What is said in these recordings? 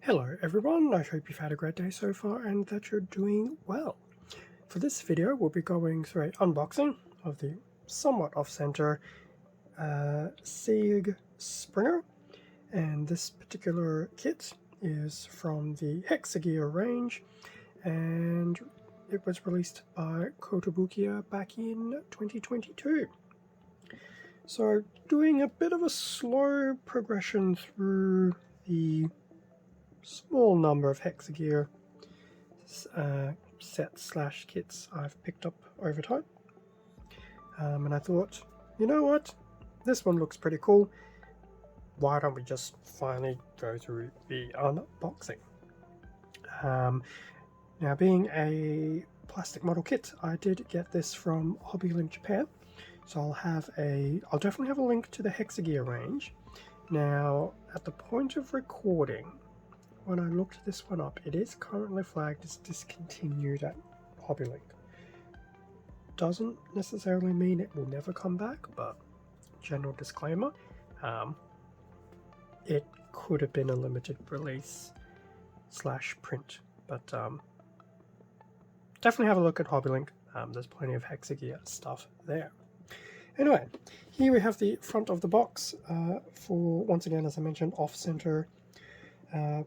Hello everyone, I hope you've had a great day so far and that you're doing well. For this video we'll be going through an unboxing of the somewhat off-center Sieg Springer, and this particular kit is from the HEXA range and it was released by Kotobukiya back in 2022. So doing a bit of a slow progression through the small number of HEXA sets / kits I've picked up over time, and I thought, you know what, this one looks pretty cool, why don't we just finally go through the unboxing. Now, being a plastic model kit, I did get this from HobbyLink Japan, so I'll definitely have a link to the HEXA range. Now, at the point of recording, when I looked this one up, it is currently flagged as discontinued at HobbyLink. Doesn't necessarily mean it will never come back, but general disclaimer, it could have been a limited release / print, but definitely have a look at HobbyLink. There's plenty of HEXA stuff there. Anyway, here we have the front of the box for, once again, as I mentioned, off-center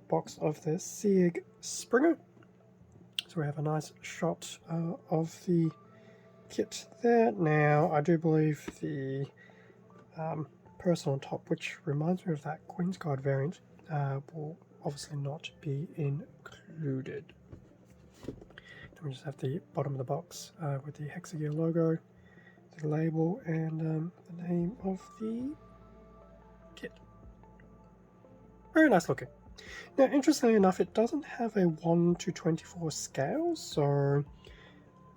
box of the Sieg Springer. So we have a nice shot of the kit there. Now, I do believe the person on top, which reminds me of that Queen's Guard variant, will obviously not be included. Then we just have the bottom of the box with the HEXA logo, the label, and the name of the kit. Very nice looking. Now, interestingly enough, it doesn't have a 1:24 scale, so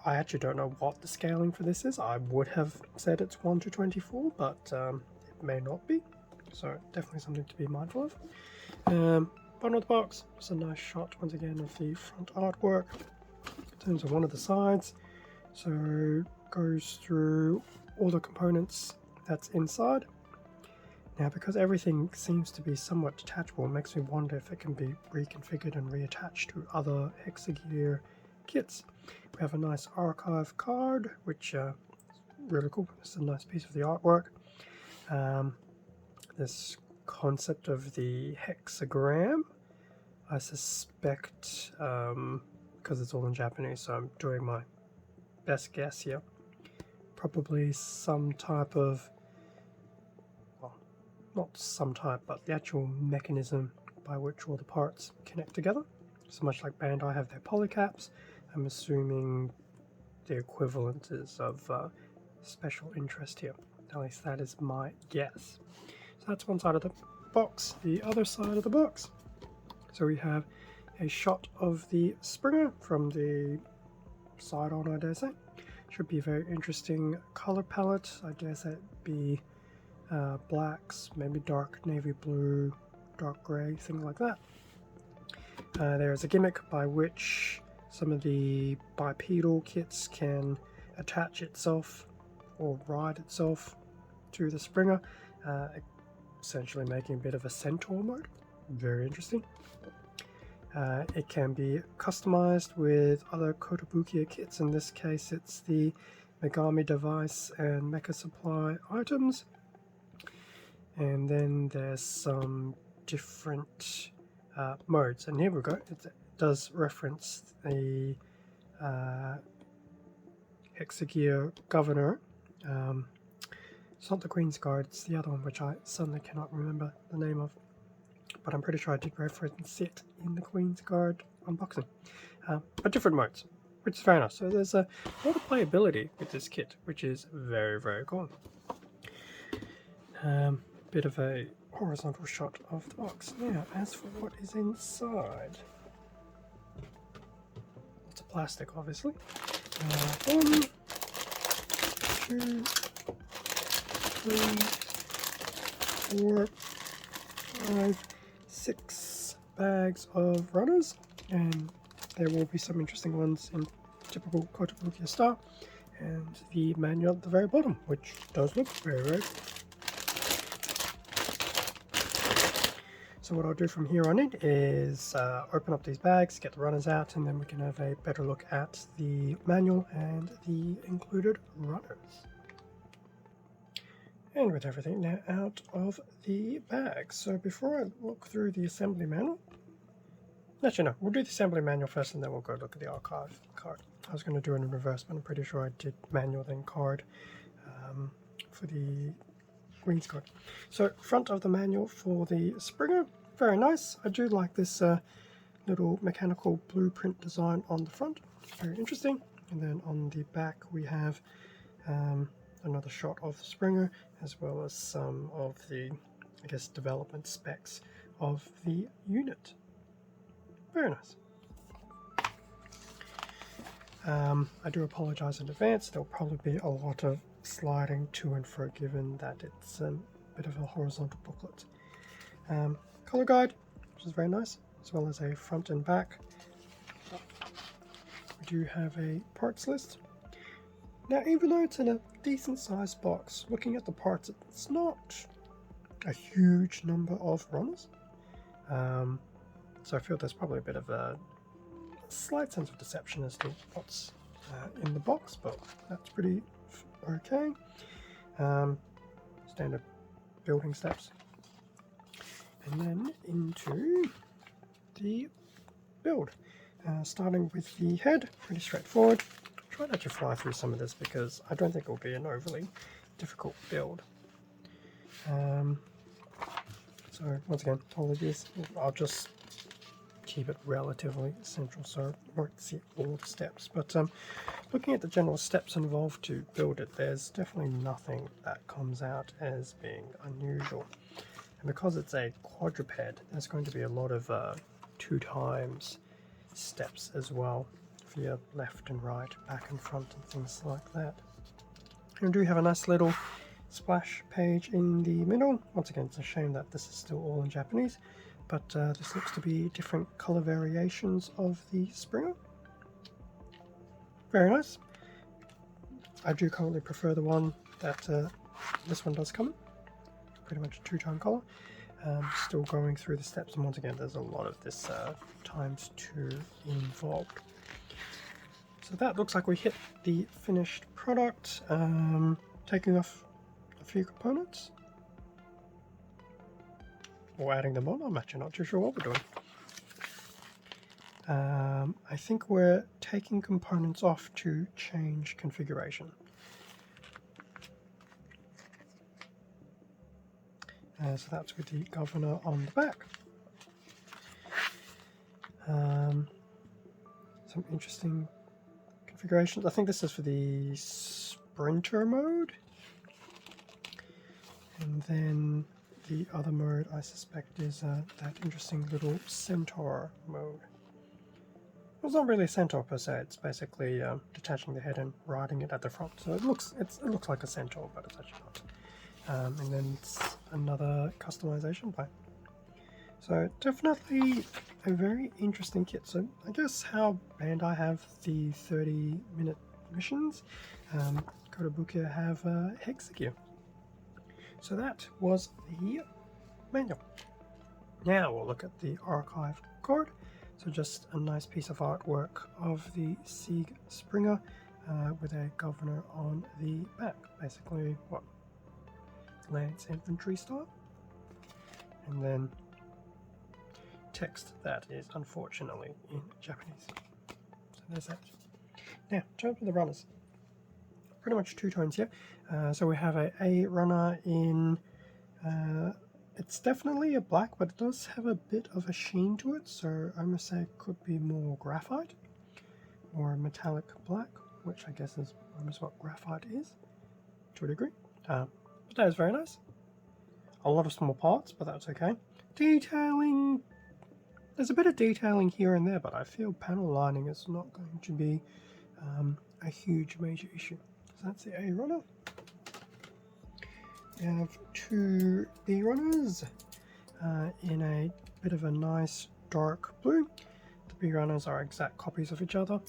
I actually don't know what the scaling for this is. I would have said it's 1:24, but it may not be, so definitely something to be mindful of. Bottom of the box, just a nice shot once again of the front artwork in terms of one of the sides. So goes through all the components that's inside. Now, because everything seems to be somewhat detachable, it makes me wonder if it can be reconfigured and reattached to other HEXA kits. We have a nice archive card, which is really cool. It's a nice piece of the artwork. This concept of the hexagram, I suspect, because it's all in Japanese, so I'm doing my best guess here, probably some type of, not some type, but the actual mechanism by which all the parts connect together. So much like Bandai have their polycaps, I'm assuming the equivalent is of special interest here. At least that is my guess. So that's one side of the box. The other side of the box, so we have a shot of the Springer from the side on, I dare say. Should be a very interesting color palette. I dare say it'd be blacks, maybe dark navy blue, dark gray, things like that. There's a gimmick by which some of the bipedal kits can attach itself or ride itself to the Springer, essentially making a bit of a centaur mode. Very interesting. It can be customized with other Kotobukiya kits. In this case, it's the Megami device and Mecha Supply items. And then there's some different modes, and here we go. It does reference the HEXA Governor. It's not the Queen's Guard, it's the other one, which I suddenly cannot remember the name of, but I'm pretty sure I did reference it in the Queen's Guard unboxing. But different modes, which is very nice. So there's a lot of playability with this kit, which is very, very cool. Bit of a horizontal shot of the box. Now, as for what is inside, it's a plastic, obviously. 1, 2, 3, 4, 5, 6 bags of runners, and there will be some interesting ones in typical Kotobukiya style, and the manual at the very bottom, which does look very, very So what I'll do from here on in is open up these bags, get the runners out, and then we can have a better look at the manual and the included runners. And with everything now out of the bag, so before I look through the assembly manual, actually no, we'll do the assembly manual first and then we'll go look at the archive card. I was going to do it in reverse, but I'm pretty sure I did manual then card for the greens card. So front of the manual for the Springer, very nice. I do like this little mechanical blueprint design on the front, very interesting. And then on the back we have another shot of the Springer, as well as some of the, I guess, development specs of the unit. Very nice. I do apologize in advance. There'll probably be a lot of sliding to and fro given that it's a bit of a horizontal booklet. Color guide, which is very nice, as well as a front and back. We do have a parts list. Now, even though it's in a decent sized box, looking at the parts, it's not a huge number of runners. So I feel there's probably a bit of a slight sense of deception as to what's in the box, but that's pretty okay. Standard building steps. And then into the build. Starting with the head, pretty straightforward. Try not to fly through some of this because I don't think it will be an overly difficult build. So once again, apologies, I'll just keep it relatively central so you won't see all the steps. But looking at the general steps involved to build it, there's definitely nothing that comes out as being unusual. And because it's a quadruped, there's going to be a lot of 2 times steps as well for your left and right, back and front and things like that. We do have a nice little splash page in the middle. Once again, it's a shame that this is still all in Japanese, but this looks to be different color variations of the Springer. Very nice. I do currently prefer the one that this one does come in. Pretty much a 2-tone color. Still going through the steps, and once again there's a lot of this times 2 involved. So that looks like we hit the finished product. Taking off a few components or adding them on, I'm actually not too sure what we're doing. I think we're taking components off to change configuration. So that's with the governor on the back. Some interesting configurations. I think this is for the sprinter mode. And then the other mode I suspect is that interesting little centaur mode. Well, it's not really a centaur per se, it's basically detaching the head and riding it at the front. So it looks like a centaur, but it's actually not. And then it's another customization plan. So definitely a very interesting kit. So I guess how Bandai have the 30-minute missions, Kotobukiya have HEXA. So that was the manual. Now we'll look at the archive card. So just a nice piece of artwork of the Sieg Springer with a governor on the back. Basically, what? Lance infantry style. And then text that is unfortunately in Japanese. So there's that. Now, in terms of the runners, pretty much 2 tones here. So we have a runner in, it's definitely a black, but it does have a bit of a sheen to it. So I must say it could be more graphite or metallic black, which I guess is almost what graphite is to a degree. But that is very nice. A lot of small parts, but that's okay. Detailing, there's a bit of detailing here and there, but I feel panel lining is not going to be a huge major issue. So that's the A runner. We have 2 B runners in a bit of a nice dark blue. The B runners are exact copies of each other.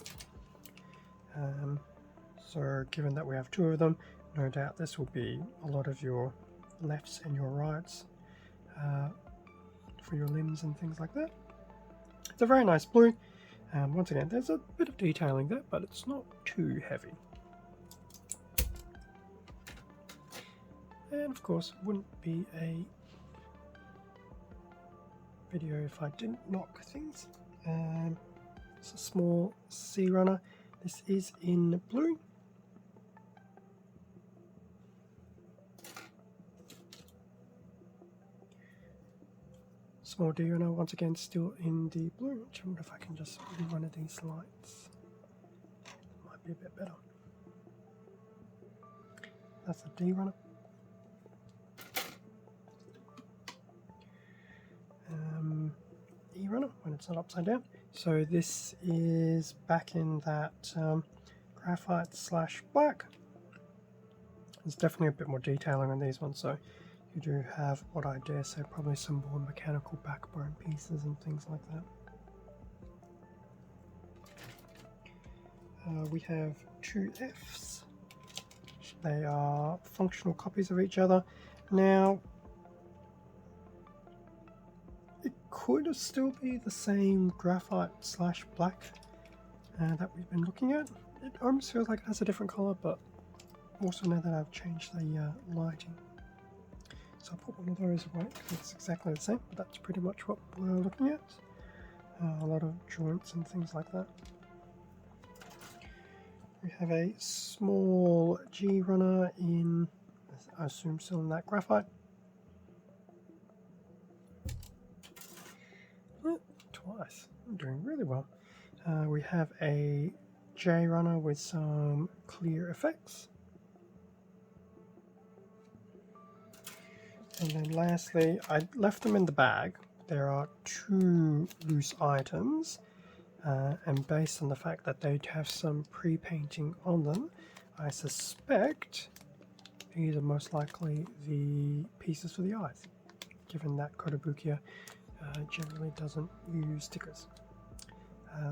So given that we have 2 of them, no doubt this will be a lot of your lefts and your rights for your limbs and things like that. It's a very nice blue. Once again, there's a bit of detailing there, but it's not too heavy. And of course, it wouldn't be a video if I didn't knock things. It's a small sea runner. This is in blue. Small D runner, once again, still in the blue. I wonder if I can just do one of these lights. Might be a bit better. That's a D runner. E runner when it's not upside down. So this is back in that graphite / black. There's definitely a bit more detailing on these ones, so you do have what I dare say probably some more mechanical backbone pieces and things like that. We have two Fs. They are functional copies of each other. Now, it could still be the same graphite / black that we've been looking at. It almost feels like it has a different color, but also now that I've changed the lighting. So I'll put one of those away because it's exactly the same, but that's pretty much what we're looking at. A lot of joints and things like that. We have a small G runner in, I assume still in that graphite. Twice. I'm doing really well. We have a J runner with some clear effects. And then lastly, I left them in the bag. There are two loose items, and based on the fact that they have some pre-painting on them, I suspect these are most likely the pieces for the eyes, given that Kotobukiya generally doesn't use stickers.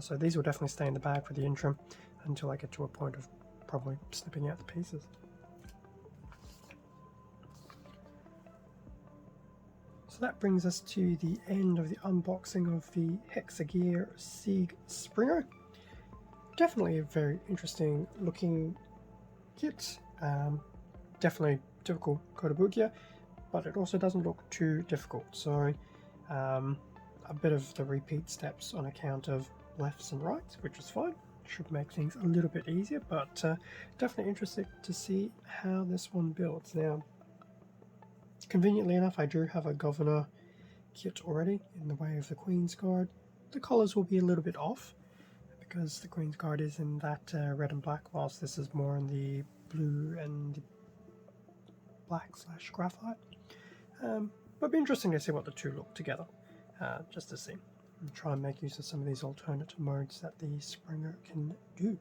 So these will definitely stay in the bag for the interim until I get to a point of probably snipping out the pieces. So that brings us to the end of the unboxing of the HEXA Sieg Springer. Definitely a very interesting looking kit. Definitely typical Kotobukiya, but it also doesn't look too difficult. So a bit of the repeat steps on account of lefts and rights, which is fine. Should make things a little bit easier, but definitely interested to see how this one builds. Now, conveniently enough, I do have a governor kit already in the way of the Queen's Guard. The colours will be a little bit off because the Queen's Guard is in that red and black, whilst this is more in the blue and black / graphite. But it'd be interesting to see what the two look together, just to see. And try and make use of some of these alternate modes that the Springer can do.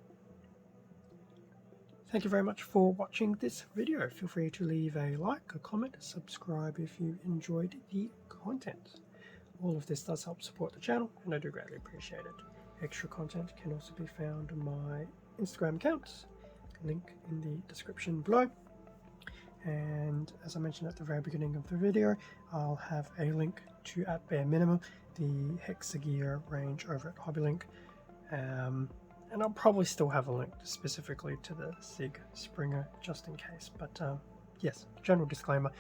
Thank you very much for watching this video. Feel free to leave a like, a comment, subscribe if you enjoyed the content. All of this does help support the channel, and I do greatly appreciate it. Extra content can also be found on my Instagram account, link in the description below. And as I mentioned at the very beginning of the video, I'll have a link to, at bare minimum, the HEXA range over at HobbyLink. And I'll probably still have a link specifically to the Sieg Springer just in case. But yes, general disclaimer,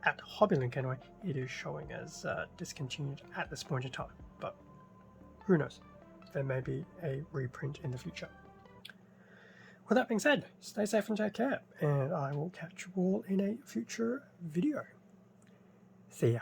at HobbyLink anyway, it is showing as discontinued at this point in time. But who knows, there may be a reprint in the future. With that being said, stay safe and take care, and I will catch you all in a future video. See ya.